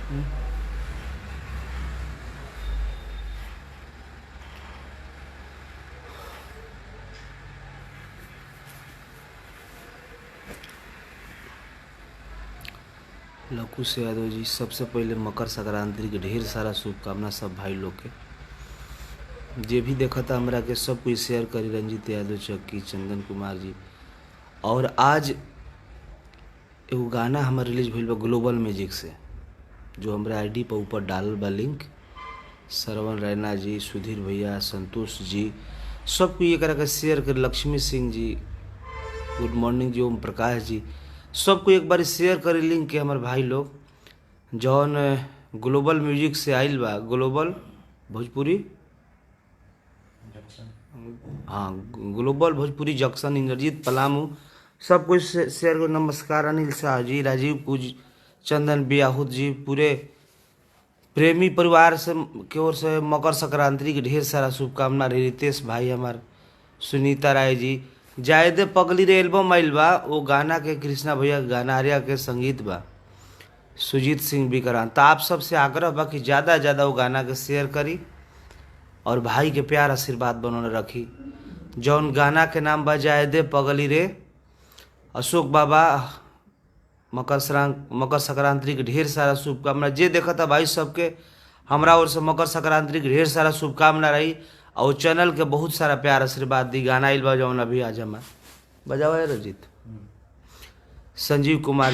लकू से यादव जी, सबसे पहले मकर संक्रांति के ढेर सारा शुभकामना सब भाई लोग के। जे भी देखा था हमरा के सब कोई शेयर करी, रंजीत यादव, चक्की, चंदन कुमार जी। और आज एगो गाना हमार रिलीज भइल बा ग्लोबल म्यूजिक से, जो हमरा आईडी पर ऊपर डालल बा लिंक। श्रवण रैना जी, सुधीर भैया, संतोष जी, सब कोई एकरा के शेयर कर। लक्ष्मी सिंह जी, गुड मॉर्निंग जी, ओम प्रकाश जी, सबको एक बार शेयर करे लिंक के हमारे भाई लोग। जौन ग्लोबल म्यूजिक से आइल बा, ग्लोबल भोजपुरी, हाँ ग्लोबल भोजपुरी जंक्शन, इंद्रजीत पलामू, सब कुछ शेयर करो। नमस्कार अनिल शाह जी, राजीव कुज, चंदन बियाहुत जी, पूरे प्रेमी परिवार से की ओर से मकर संक्रांति की ढेर सारा शुभकामना। रितेश भाई हमार, सुनीता राय जी, जायदे पगली रे एल्बम आइल बा, वो गाना के कृष्णा भैया गानारिया के संगीत बा, सुजीत सिंह बिकरान। तो आप सबसे आग्रह बा कि ज़्यादा ज़्यादा वो गाना के शेयर करी और भाई के प्यार आशीर्वाद बनौने रखी। जौन गाना के नाम बा जायदे पगली रे। अशोक बाबा, मकर संक्रांति के ढेर सारा शुभकामना। जे देखा था भाई सबके हमरा ओर से मकर संक्रांति के ढेर सारा शुभकामना रही। और चैनल के बहुत सारा प्यार आशीर्वाद दी। गाना आइल बा जौन अभी आज हमार बजावा है रंजीत, संजीव कुमार।